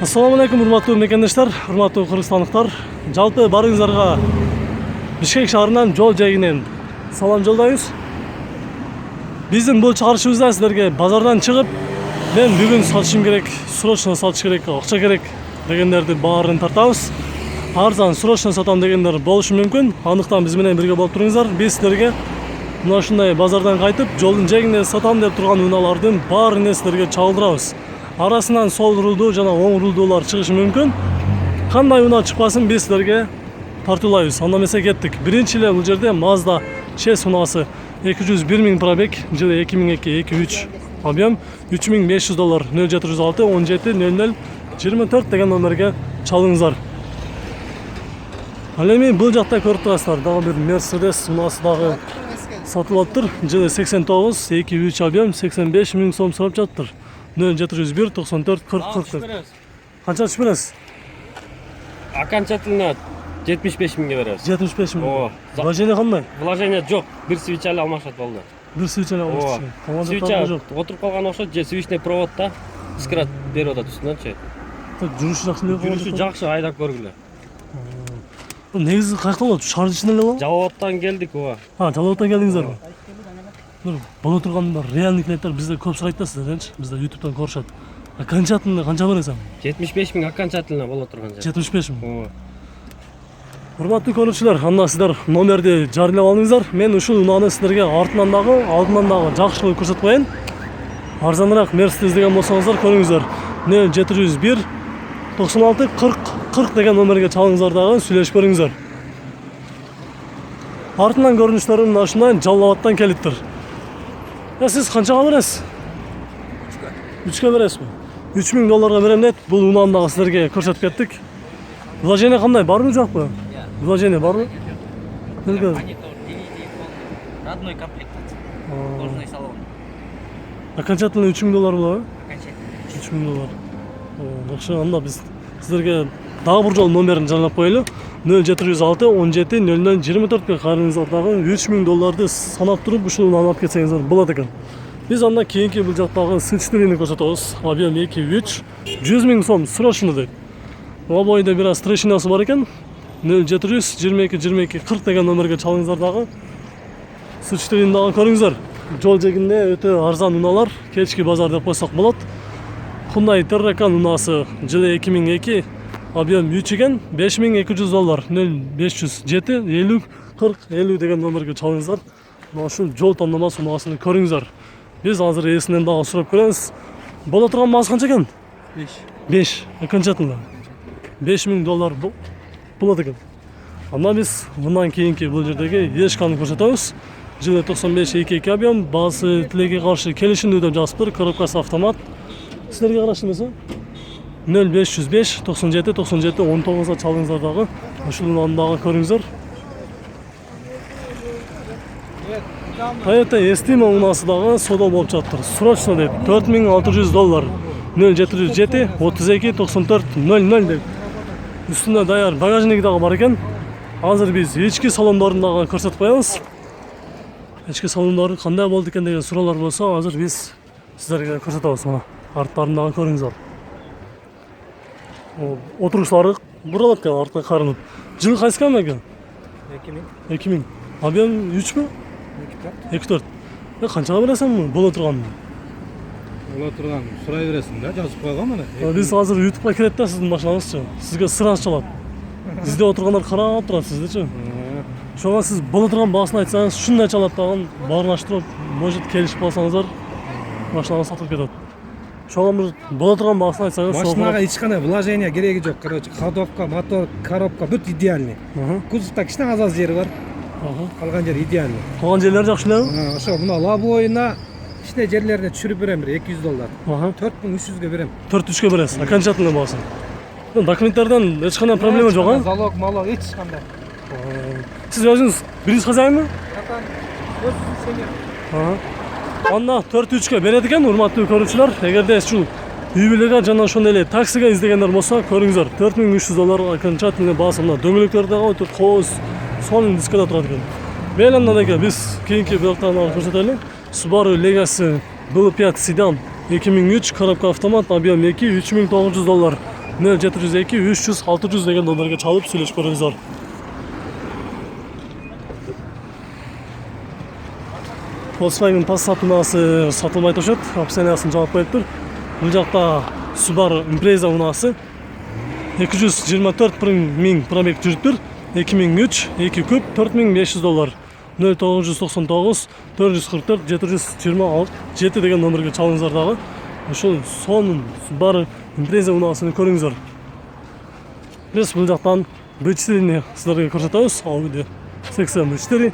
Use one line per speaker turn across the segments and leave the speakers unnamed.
Assalamu alaikum, урматтуу мекендештер, урматтуу кыргызстандыктар. Жалпы барыңыздарга Бишкек шаарынан жол жайынан салам жолдойбуз. Биздин бул чыгарышыбызда силерге базардан чыгып, мен бүгүн сатышым керек, срочно сатыш керек, акча керек дегендерди баарын тартабыз. Арзан срочно сатам дегендер болушу мүмкүн. Андыктан биз менен бирге болуп туруңуздар. Биз силерге мына ушундай базардан кайтып, жолдун жээгинде сатам деп турган унаалардын баарын силерге чалдырабыз. Арасынан сол рулдуу жана оң рулдуулар чыгышы мүмкүн. Кандай унаа чыкпасын биз силерге тартуулайбыз. Анда эмесе кеттик. Биринчи эле бул жерде Mazda 6 унаасы 201 000 пробег, жылы 2002-2003, объем $3500, 0706 17 00 24 деген номерге чалыңыздар. Ал эми бул жакта көрүп турасыздар, дагы бир Mercedes унаасы дагы сатылып атыптыр. Жылы 89 2-3 объем 85 000 сом сурап жатыптыр. 0701 94 40 40. Канча түшүп бересиз?
Окончательно 75 000 беребиз.
75 000.
Ооба.
Вложение кандай?
Вложение жок. Бир свеча эле алмашат болду.
Бир свеча эле алмашат.
Свеча жок. Отуруп калган окшойт, же свечный проводто искрат берип атат үстүнөнчү.
Жүрүшү жакшы эле.
Жүрүшү жакшы, айдап көргүлө.
Негизи каякта болот? Шаар ичинде эле болобу?
Жалалабадтан келдик, ооба.
Жалалабадтан келдиңиздерби? Боло турган реальный клиенттер бизде көп сурайт да сиздерденчи. Бизде YouTube'дан көрүшөт. Окончательно канча бересиң?
75 000 окончательно боло турган жер.
75 000.
Ооба.
Урматтуу көрүүчүлөр, анда сиздер номерди жарыялап алыңыздар. Мен ушул унааны сиздерге артынан дагы, алдынан дагы жакшылык көрсөтүп коеюн. Арзаныраак Mercedes деген болсоңуздар көрүңүздөр. 0701 96 40 40 деген номерге чалыңыздар дагы сүйлөшүп көрүңүздөр. Артынан көрүнүштөрү мына ушундай Жалал-Абадтан келиптир. Сиз канчага бересиз? 3 бересизби? $3000 берем дейт. Бул унааны дагы силерге көрсөтүп кеттик. Вложение кандай, барбы жокпу? Вложение барбы?
Монитор, DVD, родной комплектация. Кожаный салон.
Окончательно $3000 болобу?
Окончательно.
$3000. Жакшы, анда биз сиздерге дагы бир жолу номерин жарыялап коелу. 0706 17 00 24 караңыздар дагы $3000 санап туруп ушул унааны алып кетсеңиздер болот экен. Биз анда кийинки бул жактагы сычтырыны көрсөтөбүз. Объем 2-3 100 000 сом срочно дейт. Обойда бир аз трещинасы бар экен. 0700 22 22 40 деген номерге чалыңыздар дагы. Сычтырыны дагы көрүңүздөр. Жол жээгинде өтө арзан унаалар, кечки базар деп койсок болот. Hyundai Terracan унаасы жылы 2002, объем 3 экен, $5200, 0507 50 40 50 деген номерге чалыңыздар. Мына ушул жол тандамасы унаасын көрүңүздөр. Биз азыр ээсинен дагы сурап көрөбүз. Боло турган баасы канча экен? 5. Окончательно. $5000 болот экен. Анда биз мындан кийинки бул жердеги Ешканы көрсөтөбүз. Жылы 95 22 объем, баасы тилекке каршы келишимдүү деп жазыптыр, коробкасы автомат. Силерге караштуу эмес? 0505 97 97 19 чалыңыздар дагы. Ушул унааны дагы көрүңүздөр. Toyota Estima унаасы дагы соода болуп жатыр. Срочно дейт. $4600, 0707 32 94 00 дейт. Үстүндө даяр багажниги дагы бар экен. Азыр биз ички салондорун дагы көрсөтүп коебуз. Ички салондору кандай болду экен деген суроолор болсо, азыр биз сиздерге көрсөтөбүз. Мына арттарын дагы көрүңүздөр. Отурушулары буралат экен артка карынып. Жылы кайсы экен? 2000. Объем 3 2-4. Канчага бересиң боло турган?
Боло турган сурай бересиң да, жазып койгон мына.
Биз азыр YouTube'га кирет да сиздин машинаңызчы. Сизге сыраж чалат. Бизде отургандар карап турат сиздичи. Ошого сиз боло турган баасын айтсаңыз, ушундай чалат дагы баарын аштырып, может келишип калсаңыздар, машинаңыз сатылып кетет. Ошого бир боло турган баасын айтсаңыз,
Машинага эч кандай вложение кереги жок. Короче, ходовка, мотор, коробка бүт идеальный. Кузовда кичине аз жери бар. Калган жер идеальный.
Калган жерлери жакшы элеби?
Ошо мына лобойуна кичине жерлерине түшүрүп берем, бир $200. 4300 берем.
4-3 бересиз. Окончательно баасын. Документтерден эч кандай проблема жок, а?
Залог, малог эч кандай.
Сиз өзүңүз биринчи хозяинбы?
Өзү
Анда 4-3 берет экен, урматтуу көрүүчүлөр. Эгерде ушул үй-бүлөгө жана ошондой эле таксиге издегендер болсо, көрүңүздөр. $4300 окончательно баасы. Мына дөңгөлөктөр дагы өтө кооз, сонун дискада турат экен. Мейлі мынадеке біз кейінгі блоктарынан көрсетелі. Subaru Legacy B5 седан 2003, коробка автомат, объем 2, $3900, 0702 300 600 деген номерге чалып сүйлөшүп көрүңүздөр. Volkswagen Passat унаасы сатылмай турушат, опциясын жаап коюптур. Бул жакта Subaru Impreza унаасы 224 миң пробег жүрүптүр. 2003 2 күп $4500. 0999 444 727 деген номерге чалыңыздар дагы. Ошол сонун Subaru Impreza унаасын көрүңүздөр. Биз бул жактан B4-ни силерге көрсөтөбүз. Audi Section B4.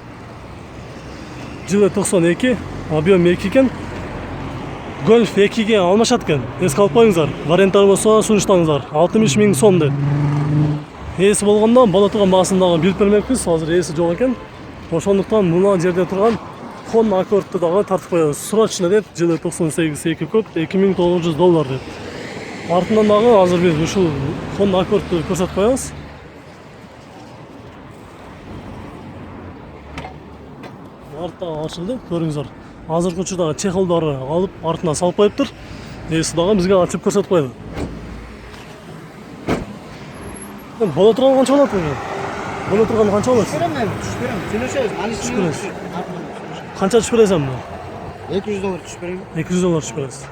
Жылы 92, объем 2 екен. Golf 2-ге алмашат екен. Эске алып коюңуздар. Варианттар болсо сунуштаңыздар. 60 миң сом деп. Эси болгондо боло турган баасындагы билип бермекпиз. Азыр эси жок екен. Ошондуктан мына жерде турган Honda Accord'ду дагы тартып коебуз. Срочно деп, жылы 98 2 көп $2900 деп. Артынан дагы азыр биз ушул Honda Accord'ду көрсөтүп коебуз. Артта ачылды, көрүңүздөр. Азыркы учурда чехолдору алып артына салып коюптур. Эси дагы бизге ачып көрсөтүп койду. Боло турган канча болот экен? Боло турган канча болот?
Түшүп берем. Сүйлөшөбүз.
Түшүп бересиз. Канча түшүп бересиң бу?
$200 түшүп берем.
$200 түшүп бересиз.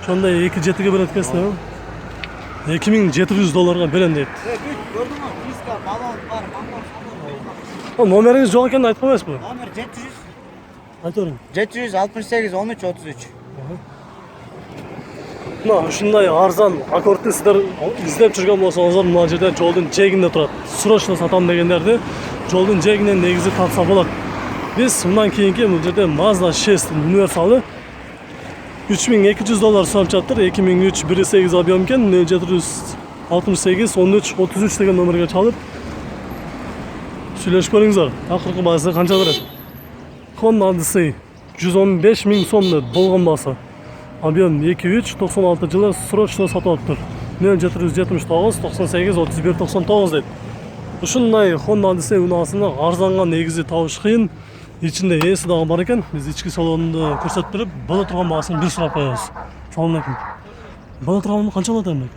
Ошондой 2.7ге берет экенсиң, $2700 берем дейт.
Көрдүңүз? Диска, баллон бар, мангал.
Номериңиз жок экенин айтып койбойсузбу?
Номер 700.
Айта бериң.
768 13 33.
Мына ушундай арзан аккордты сиздер издеп жүргөн болсоңуздар, мына жерде жолдун жээгинде турат. Срочно сатам дегендерди жолдун жээгинен негизи тапса болот. Биз мындан кийинки бул жерде Mazda 6 универсалы $3200 сатып жатыр. 2003 1.8 объем экен. 0768 13 33 деген номерге чалып сүйлөшүп көрүңүздөр. Акыркы баасы канча берет? Honda Odyssey 115 миң сом болгон баасы. Объем 2.3 96 жылы срочно сатып алыптыр. 0779 98 31 99 дейт. Ушундай Honda Odyssey унаасыны арзанга негизи табыш кыйын. Ичинде эси дагы бар экен. Биз ички салонду көрсөтүп берип, боло турган баасын бир сурап коебуз. Салам алейкум. Боло турган канча болот эми?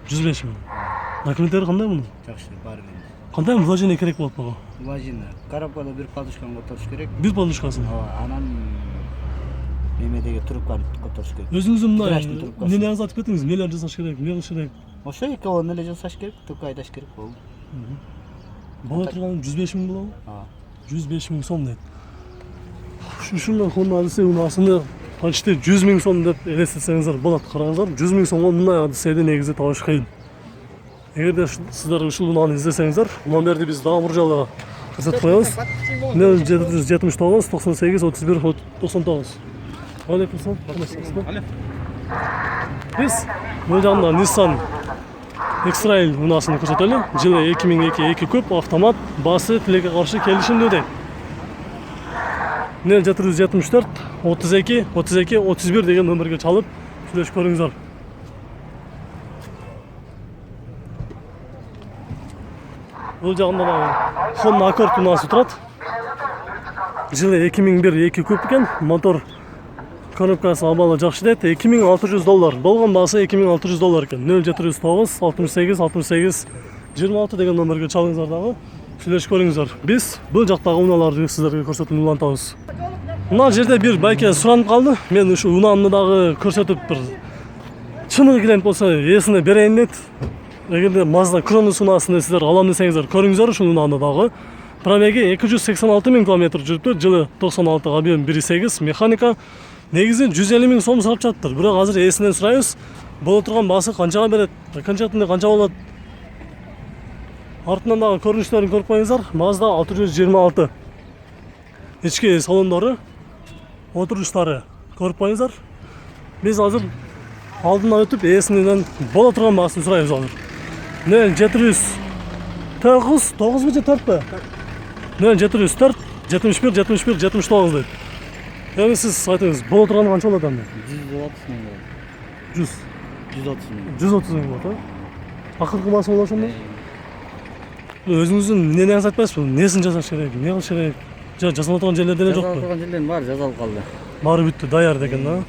105 миң. Документтери кандай мунун?
Жакшы, бар.
Кандай вложение керек болот буга?
Вложение. Коробкада бир подушканы которуш керек.
Бир подушкасын.
Анан немедеги трубканы которуш керек.
Өзүңүздүн мындай
Трубкасын, трубкасын.
эмнени айтып кетиңиз? Эмнелер жасаш керек? Эмне кылыш керек?
Ошо экөөнү эле жасаш керек, трубка айдаш керек болду.
Боло турган 105 миң болобу? 105 миң сом дейт. Ушундай Honda Odyssey унаасыны почти 100 миң сом деп элестетсеңиздер болот. Караңыздар, 100 миң сомго мындай Odyssey'ди негизи табыш кыйын. Эгерде сиздер ушул унааны издесеңиздер, номерди биз дагы бир жолу көрсөтүп коебуз. 0779 98 31 99. Алейкум салам. Биз бул жагында Nissan X-Trail унаасын көрсөтөлү. Жылы 2002 2 көп автомат, баасы тилекке каршы келишимдүү дейт. 0774 32 32 31 деген номерге чалып сүйлөшүп көрүңүздөр. Бул жагында да Honda Accord унаасы турат. Жылы 2001 2 көп экен. Мотор коробкасы абалы жакшы дейт. $2600 болгон баасы $2600 экен. 0709 68 68 26 деген номерге чалыңыздар дагы сүйлөшүп көрүңүздөр. Биз бул жактагы унааларды сиздерге көрсөтүүнү улантабыз. Мына жерде бир байке суранып калды. Мен ушу унаамды дагы көрсөтүп бир чыныгы клиент болсо эсине берейин дейт. Эгерде Mazda Cronos унаасын сиздер алам десеңиздер, көрүңүздөр ушул унааны дагы. Пробеги 286 миң километр жүрүптүр. Жылы 96 объем 1.8 механика. Негизи 150 миң сом сурап жатыптыр. Бирок азыр эсинен сурайбыз. Боло турган баасы канчага берет? Окончательный канча болот? Артынан дагы көрүнүштөрүн көрүп коюңуздар. Mazda 626. Ички салондору, отуруштары көрүп коюңуздар. Биз азыр алдынан өтүп эсинен боло турган баасын сурайбыз азыр. 0709 9 же 4 0704 71 71 79 дейт. Эми сиз айтыңыз, боло турган канча болот эми?
130 миң. 130 миң.
130 миң болот, акыркы баасы болот ошондо? Өзүңүздүн эмнени айтпайсызбы? Несин жасаш керек? Эмне кылыш керек? Жасалып турган жерлер деле жокпу?
Жасалып турган жерлер бар, жасалып калды.
Баары бүттү, даяр деген да.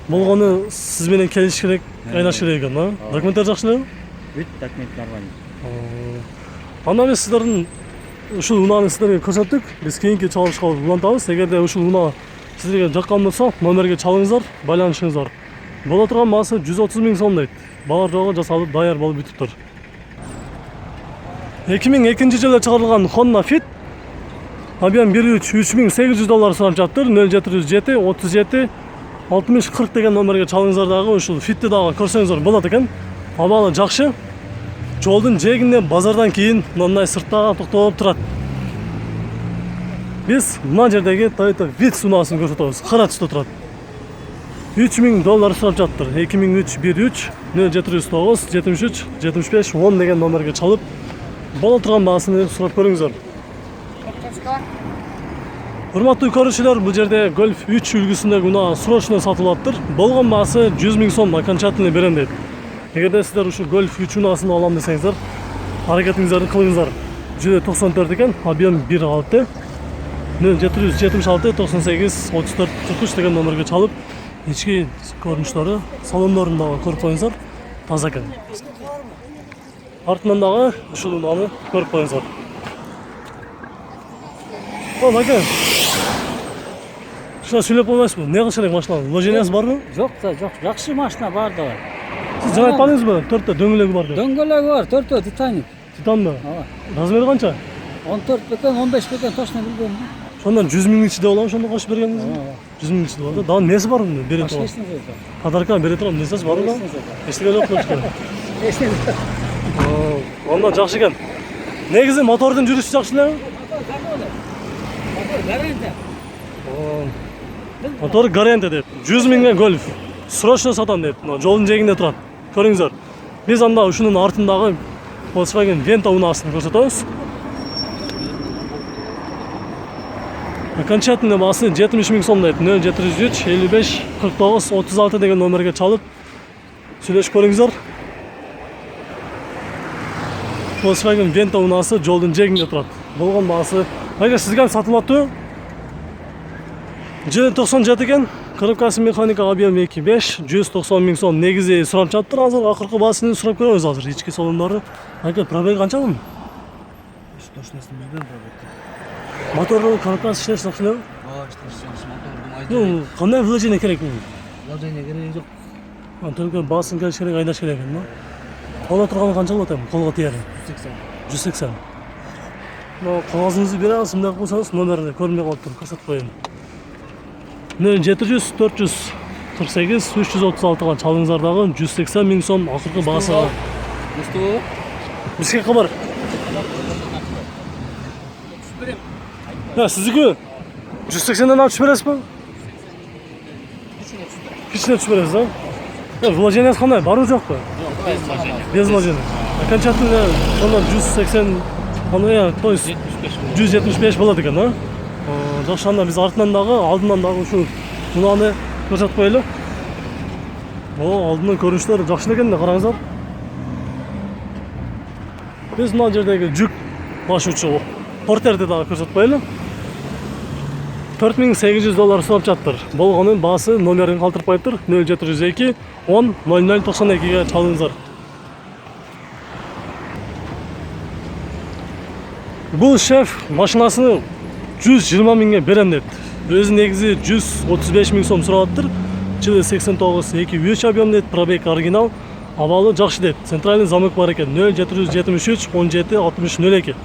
болгону сиз менен келиш керек, айдаш керек экен, а? Документтер жакшы элеби?
Бүт документ нормально.
Анда биз сиздердин ушул унааны сиздерге көрсөттүк. Биз кийинки чалышка улантабыз. Эгерде ушул унаа сиздерге жаккан болсо, номерге чалыңыздар, байланышыңыздар. Боло турган баасы 130 000 сом дейт. Баар жогу жасалып, даяр болуп бүтүптүр. 2002-жылы чыгарылган Honda Fit объем 3800 доллар сурап жатыр. 0707 37 60 40 деген номерге чалыңыздар дагы ушул Fit'ти дагы көрсөңүздөр болот экен. Абалы жакшы. Жолдун жээгинде базардан кийин мындай сыртта токтоп турат. Биз мына жердеги Toyota Vitz унаасын көрсөтөбүз. Кара түстө турат. 3000 доллар сурап жатыр. 2003 0709 73 75 10 деген номерге чалып боло турган баасын сурап көрүңүздөр. Урматтуу көрүүчүлөр, бул жерде Golf 3 үлгүсүндөгү унаа срочно сатылып атыптыр. Болгон баасы 100 000 сом окончательный берем дейт. Эгерде сиздер ушул Golf 3 унаасын алам десеңиздер, аракетиңиздерди кылыңыздар. Жүзө 94 экен, объем 1.6 0776 98 34 43 деген номерге чалып, ички көрүнүштөрү, салондорун дагы көрүп коюңуздар. Таза экен. Артынан дагы ушул унааны көрүп коюңуздар. О, бака. Шуна сүйлөп койбойсузбу? Не кылыш керек машина? Вложениясы барбы?
Жок да, жок. Жакшы машина бар да.
Сиз жаңа айтпадыңызбы? 4 дөңгөлөгү бар деп.
Дөңгөлөгү бар, 4 Титаник.
Титанбы?
Ооба.
Размери канча?
14 бекен, 15 бекен точно билбейм.
Ошондон 100 000 ичинде болобу ошондо кошуп бергениңиз? 100 000 ичинде болот. Дагы несі бар муну? Бере турган.
Эчтене жок.
Подарка бере турган несеси барбы? Эчтене жок болчу.
Эчтене жок.
Онда жакшы экен. Негизи мотордун жүрүшү жакшы элеби?
Гарантия.
Мотор гарантия деп. 100 000ге Golf. Срочно сатам деп. Жолдун жээгинде турат. Көрүңүздөр. Биз анда ушунун артындагы Volkswagen Vento унаасын көрсөтөбүз. Окончательный баасы 70 000 сом дейт. 0703 55 49 36 деген номерге чалып сүйлөшүп көрүңүздөр. Volkswagen Vento унаасы жолдун жээгинде турат. Болгон баасы айга сизге сатылып аттыбы? 97 экен. Коробкасы механика объем 2.5 190 000 сом негизи сурап жатыр. Азыр акыркы баасын сурап көрөбүз азыр. Ички салондору. Айга пробег канча бул?
Точносын билбейм пробегти.
Мотордун коробкасы иштеш жакшы элеби? Ну, кандай вложение керек бул?
Вложение керек жок.
Только баасын келиш керек, айдаш керек экен, да? Колго турганы канча болот эми? Колго тияри? 180. Но кагазыңызды бере аласыз, мындай кылсаңыз номерди көрүнбөй калыптыр, көрсөтүп коеюн. 0700 448 336-га чалыңыздар дагы 180 000 сом акыркы баасыга. Бизге кабар. Сиздики 180ден алып бересизби? Кичине түшүп бересиз, да? Вложениясы кандай? Барбы жокпу? Без вложения. Окончательно 180, то есть 175 болот экен, да? Жакшы, анда биз артынан дагы, алдынан дагы ушул унааны көрсөтүп коелу. Алдынан көрүнүштөр жакшы экен да, караңыздар. Биз мына жердеги жүк ташуучу портерди дагы көрсөтүп коелу. 4800 доллар сурап жатыр. Болгонун баасы номерин калтырып коюптур. 0702 10 0092ге чалыңыздар. Бул шеф машинасыны 120 000ге берем дейт. Өзү негизи 135 000 сом сурап атыр. Жылы 89 2.3 объем дейт, пробег оригинал. Абалы жакшы дейт. Центральный замок бар экен. 0773 17 60 02.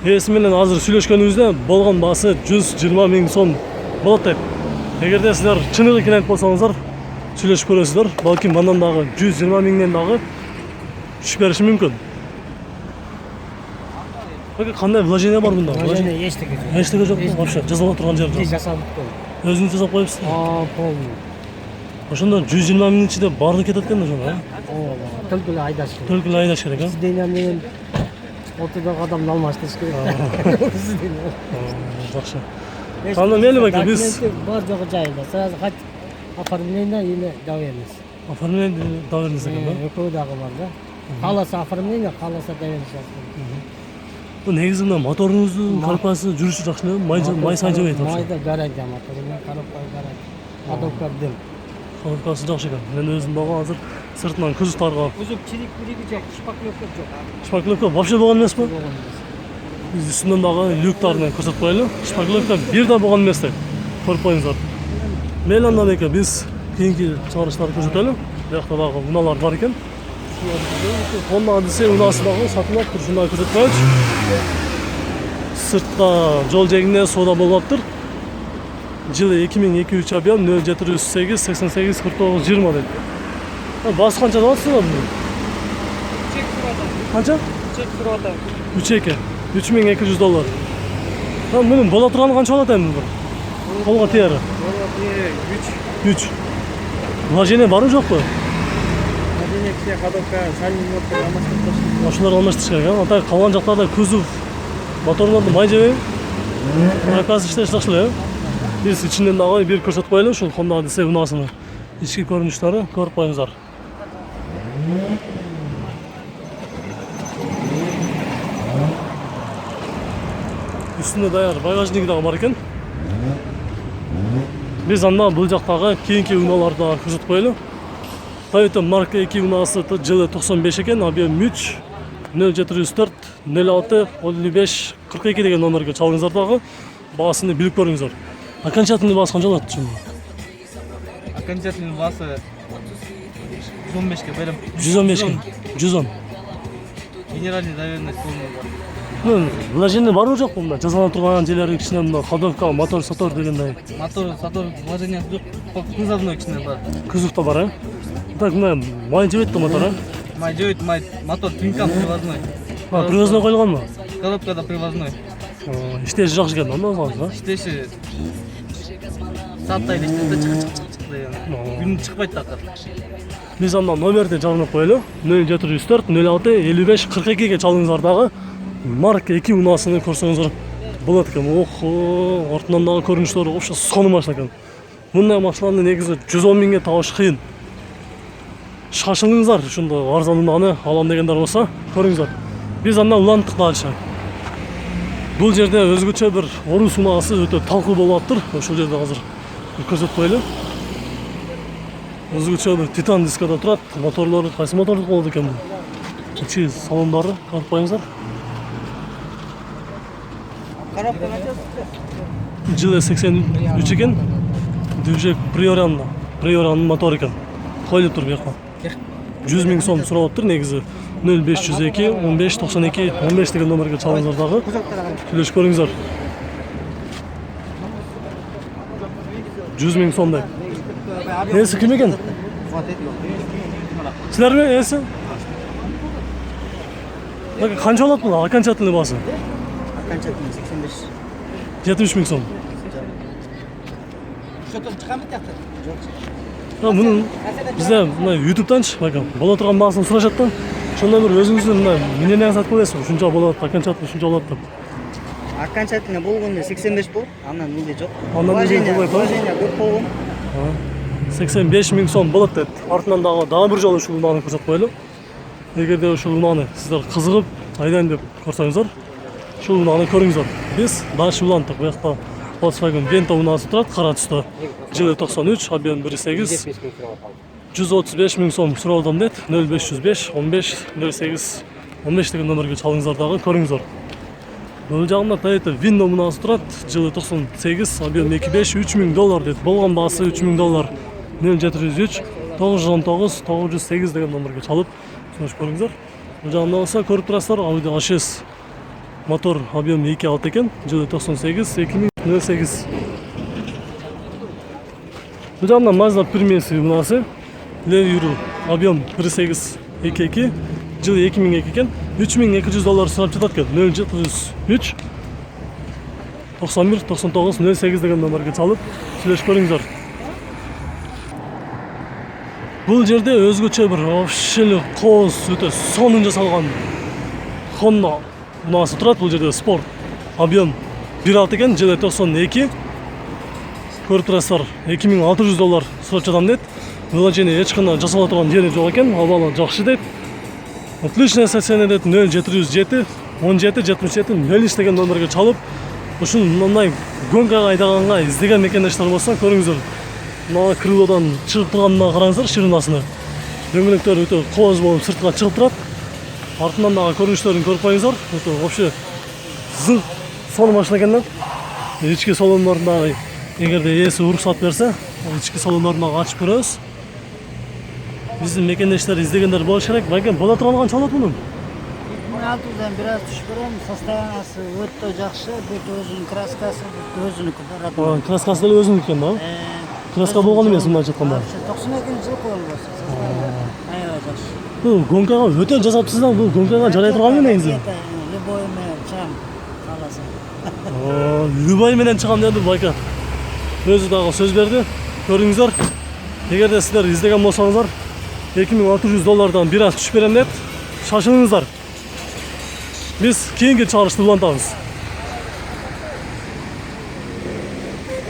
Эси менен азыр сүйлөшкөнүбүздө болгон баасы 120 000 сом болот дейт. Эгерде силер чыныгы экен айтып болсоңуздар, сүйлөшүп көрөсүздөр. Балким андан дагы 120 000ден дагы түшүп бериши мүмкүн. Кандай вложение бар мында?
Вложение эчтеке жок.
Эчтеке жок, вообще жазалып турган жер жок.
Жасалып койгон.
Өзүңүз жасап коюпсуз.
Полный.
Ошондо 120 000 ичинде баары кетет экен ошондо,
Только эле айдаш керек.
Только эле айдаш керек,
Сизден менен ортодогу адамды алмаштырыш керек.
Жакшы. Анда мели бака биз
бар жогу жайында. Сразу хоть оформление или доверенность.
оформление доверенность экен, да?
Экөө дагы бар да. Кааласа оформление, кааласа доверенность.
Бул негизи мына моторуңуздун коробкасы жүрүшү жакшы эле, май сайжабайт.
Майда гарантия моторуна, коробка гарантия. Ходовка дым.
Коробкасы жакшы экен. Мен өзүм дагы азыр сыртынан күзүп таргап.
Өзүп чирик бириги жок, шпаклевка жок.
Шпаклевка вообще болгон эмеспи? Биз үстүнөн дагы люктарын көрсөтүп коелу. Шпаклевка бир да болгон эмес деп. Көрүп коюңуздар. Мейли андан экен биз кийинки чыгарыштарды көрсөтөлү. Биякта дагы унаалар бар экен. Honda Odyssey унасы дагы сатылып тур, шундай көрсөтүп коелучу. Сыртта жол жээгинде соода болуп атыптыр. Жылы 2002 объем 0708 88 49 20 дейт. Басы канча деп атсыздар?
Чек сурата.
Канча?
Чек сурата.
3 $3200. Мунун боло турганы канча болот эми бир? Колго тиери. 3. Вложение барбы жокпу?
Мәдениетке ходовка, сальный мотор алмаштырып.
Ошолор алмаштырыш керек, а? Ата калган жактарда кузов моторлорду май жебей. Проказ иштеш жакшы эле. Биз ичинен дагы бир көрсөтүп коелу, ушул Honda Odyssey унаасынын ички көрүнүштөрү көрүп коюңуздар. Үстүндө даяр багажниги дагы бар экен. Биз анда бул жактагы кийинки унааларды дагы көрсөтүп коелу. Toyota Mark 2 унаасы жылы 95 экен, объем 3 0704 06 55 42 деген номерге чалыңыздар дагы. Баасын билип көрүңүздөр. Окончательный баасы канча болот чын?
Окончательный басы 115ке берем.
110.
Генеральный доверенность полный бар.
Вложение барбы жокпу мында? Жазаланып турган жерлери кичине мында ходовка, мотор, сатор дегендей.
Мотор, вложение жок. Кузовной кичине бар.
Кузовта бар, а? Так, мына май жебейт да мотор, а?
Май жебейт, мотор тинкам привозной.
Привозной коюлганбы?
Коробкада привозной.
Иштеши жакшы экен, анда калса.
Иштеши сааттайт иштейт да чык деген. Күн чыкпайт такыр.
Биз анда номерди жазып коелу. 0704 06 55 42ге чалыңыздар дагы. Mark 2 унаасыны көрсөңүздөр болот экен. Охо, ортунан дагы көрүнүштөрү вообще сонун машина экен. Мындай машинаны негизи 110 миңге табыш кыйын. Шашылыңыздар, ушундай арзан унаны алам дегендер болсо, көрүңүздөр. Биз андан улантык дальше. Бул жерде өзгөчө бир орус унаасы өтө талкуу болуп атыптыр. Ошол жерде азыр көрсөтүп коелу. Өзгөчө бир титан дискада турат. Моторлору кайсы мотордук болот экен? Ичи салондары карап коюңуздар.
Коробка начал.
Жылы 83 экен. Движек Приоранын мотору экен. Коюлуп тур бияка. 100 миң сом сурап атыптыр негизи. 0502 15 92 15 деген номерге чалыңыздар дагы. Сүйлөшүп көрүңүздөр. 100 миң сом деп. Эси ким экен? Силерби эси? Канча болот бул окончательный баасы?
Окончательный 85.
70 миң сом.
Что-то чыкамы тактыр? Жок.
Мунун бизде мына YouTube'данчы бакам боло турган баасын сурашат да. Ошондой бир өзүңүздүн мына мнение сатып коесуз. Ушунча болот, окончательный ушунча болот деп.
Окончательно болгондо 85 болуп, андан мындай жок.
Андан мындай болбойт.
Вложение көп болгон.
85 миң сом болот дейт. Артынан дагы бир жолу ушул унааны көрсөтүп коелу. Эгерде ушул унааны сиздер кызыгып айдайын деп көрсөңүздөр, ушул унааны көрүңүздөр. Биз дальше уланттык. Буякта Volkswagen Vento унаасы турат, кара түстө. Жылы 93, объем 1.8. 135 миң сом суралдым дейт. 0505 15 08 15 деген номерге чалыңыздар дагы көрүңүздөр. Бул жагында Toyota Vindo унаасы турат. Жылы 98, объем 25 $3000 дейт. Болгон баасы $3000. 0703 919 908 деген номерге чалып сүйлөшүп көрүңүздөр. Бул жагында болсо көрүп турасыздар, Audi A6 мотор, объем 2.6 экен. Жылы 98 2008. Бул жагында Mazda Prius унаасы. Левиру, объем 1.8 2.2. Жылы 2002 экен. $3200 сурап жатат экен. 0703 91 99 08 деген номерге чалып сүйлөшүп көрүңүздөр. Бул жерде өзгөчө бир вообще кооз өтө сонун жасалган Honda унаасы турат. Бул жерде спорт, объем 1.6 экен. Жылы 92. Көрүп турасыздар, $2600 сурап жатам дейт. Вложение эч кандай жасала турган жери жок экен. Абалы жакшы дейт. Отличное состояние дейт. 0707 17 77 03 деген номерге чалып, ушул мындай гонкага айдаганга издеген мекендештер болсо көрүңүздөр. мына крылодан чыгып турганына караңыздар, ширинасына. Дөңгөлөктөр өтө кооз болуп сыртка чыгып турат. Артынан дагы көрүнүштөрүн көрүп коюңуздар. Өтө вообще зың сонун машина экен да. Ички салондорун эгерде ээси уруксат берсе, ички салондорун дагы ачып көрөбүз. Биздин мекендештер издегендер болуш керек. Байке, бола турган канча болот мунун?
1600'dan biraz düşük veren состояниесі өтті жақсы, бүт өзінің краскасы, бүт өзінікі бар.
Краскасы деле өзүнүкү экен да? Краска болгон эмес мындан жатканда.
92 жыл коюлган состояние. Аябай жакшы.
Гонкага өтө жасапсыз да, бул гонкага жарай турган негизи.
Любой менен чам каласың.
Любой менен чыгам деди Байка. Өзү дагы сөз берди. Көрүңүздөр. Эгерде сиздер издеген болсоңуздар, $2600 бир аз түшүп берем деп, шашылыңыздар. Biz keyingi çağrışını ulantamiz.